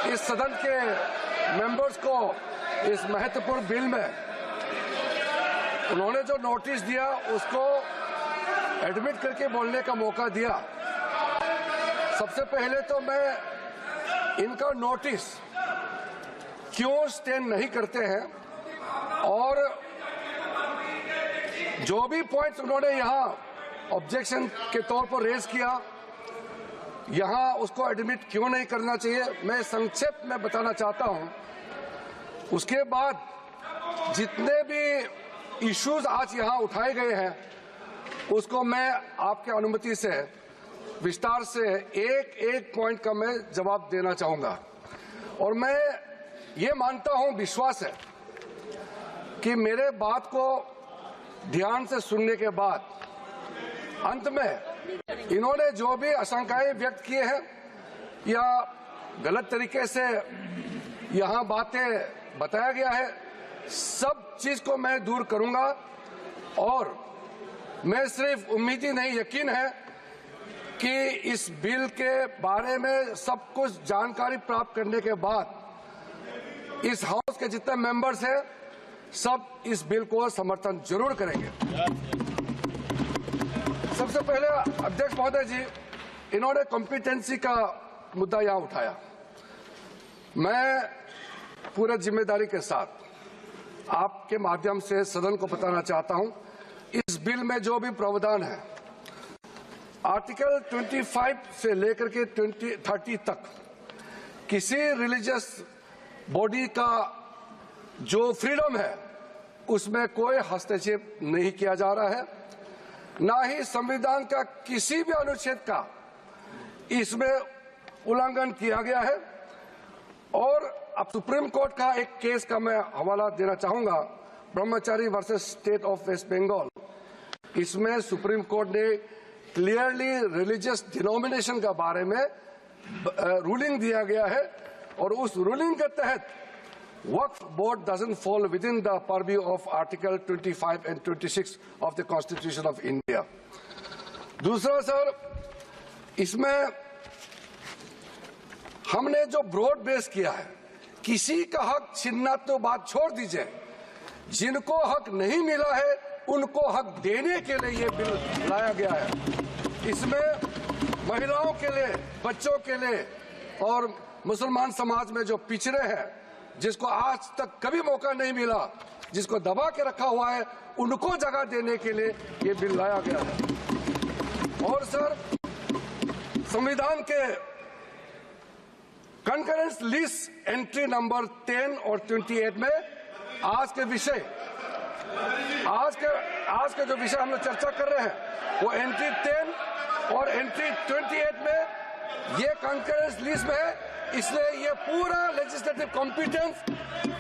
इस सदन के मेंबर्स को इस महत्वपूर्ण बिल में उन्होंने जो नोटिस दिया उसको एडमिट करके बोलने का मौका दिया। सबसे पहले तो मैं इनका नोटिस क्यों स्टैंड नहीं करते हैं और जो भी पॉइंट्स उन्होंने यहां ऑब्जेक्शन के तौर पर रेज किया यहां उसको एडमिट क्यों नहीं करना चाहिए, मैं संक्षेप में बताना चाहता हूं। उसके बाद जितने भी इश्यूज आज यहां उठाए गए हैं उसको मैं आपके अनुमति से विस्तार से एक एक पॉइंट का मैं जवाब देना चाहूंगा। और मैं ये मानता हूं, विश्वास है कि मेरे बात को ध्यान से सुनने के बाद अंत में इन्होंने जो भी आशंकाएं व्यक्त किए हैं या गलत तरीके से यहां बातें बताया गया है, सब चीज को मैं दूर करूंगा। और मैं सिर्फ उम्मीद ही नहीं, यकीन है कि इस बिल के बारे में सब कुछ जानकारी प्राप्त करने के बाद इस हाउस के जितने मेंबर्स हैं सब इस बिल को समर्थन जरूर करेंगे। सबसे पहले अध्यक्ष महोदय जी, इन्होंने कॉम्पिटेंसी का मुद्दा यहां उठाया। मैं पूरे जिम्मेदारी के साथ आपके माध्यम से सदन को बताना चाहता हूं, इस बिल में जो भी प्रावधान है आर्टिकल 25 से लेकर के 30 तक किसी रिलीजियस बॉडी का जो फ्रीडम है उसमें कोई हस्तक्षेप नहीं किया जा रहा है, ना ही संविधान का किसी भी अनुच्छेद का इसमें उल्लंघन किया गया है। और अब सुप्रीम कोर्ट का एक केस का मैं हवाला देना चाहूंगा, Brahmachari versus state of West Bengal. इसमें सुप्रीम कोर्ट ने क्लियरली रिलीजियस डिनोमिनेशन के बारे में रूलिंग दिया गया है और उस रूलिंग के तहत वक्फ board doesn't fall within the purview of Article 25 and 26 of the Constitution of India. दूसरा सर, इसमें हमने जो ब्रॉड बेस किया है, किसी का हक छीनना तो बात छोड़ दीजिए, जिनको हक नहीं मिला है उनको हक देने के लिए ये बिल लाया गया है। इसमें महिलाओं के लिए, बच्चों के लिए और मुसलमान समाज में जो पिछड़े हैं, जिसको आज तक कभी मौका नहीं मिला, जिसको दबा के रखा हुआ है, उनको जगह देने के लिए ये बिल लाया गया है। और सर, संविधान के कंकरेंस लिस्ट एंट्री नंबर 10 और 28 में आज के जो विषय हम लोग चर्चा कर रहे हैं वो एंट्री 10 और एंट्री 28 में ये कंकरेंस लिस्ट में है। इसलिए ये पूरा लेजिस्लेटिव कॉम्पिटेंस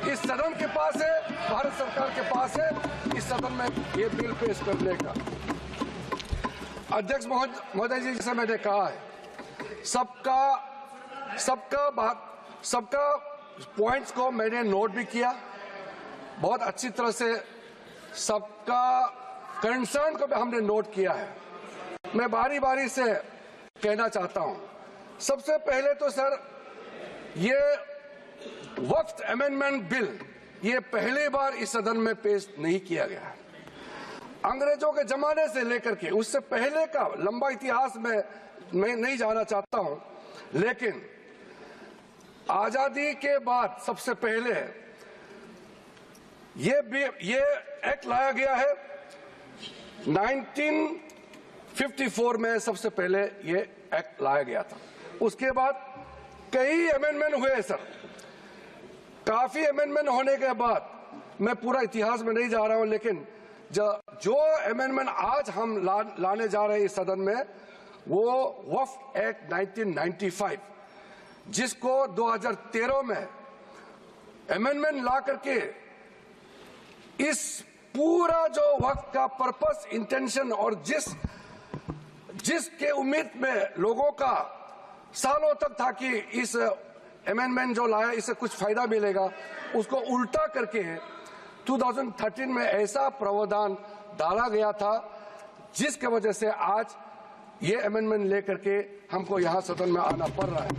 इस सदन के पास है, भारत सरकार के पास है, इस सदन में ये बिल पेश करने का। अध्यक्ष महोदय जी, जैसे मैंने कहा है, सबका पॉइंट्स को मैंने नोट भी किया, बहुत अच्छी तरह से सबका कंसर्न को भी हमने नोट किया है। मैं बारी बारी से कहना चाहता हूं, सबसे पहले तो सर, ये वक्फ अमेंडमेंट बिल ये पहली बार इस सदन में पेश नहीं किया गया है। अंग्रेजों के जमाने से लेकर के उससे पहले का लंबा इतिहास में मैं नहीं जाना चाहता हूं, लेकिन आजादी के बाद सबसे पहले ये एक्ट लाया गया है। 1954 में सबसे पहले ये एक्ट लाया गया था। उसके बाद कई अमेंडमेंट हुए सर, काफी अमेंडमेंट होने के बाद मैं पूरा इतिहास में नहीं जा रहा हूं, लेकिन जो अमेंडमेंट आज हम लाने जा रहे हैं इस सदन में वो वक्फ एक्ट 1995, जिसको 2013 में अमेंडमेंट ला करके इस पूरा जो वक्फ का पर्पस, इंटेंशन और जिसके उम्मीद में लोगों का सालों तक था कि इस अमेंडमेंट जो लाया इससे कुछ फायदा मिलेगा, उसको उल्टा करके 2013 में ऐसा प्रावधान डाला गया था जिसके वजह से आज ये अमेंडमेंट लेकर के हमको यहां सदन में आना पड़ रहा है।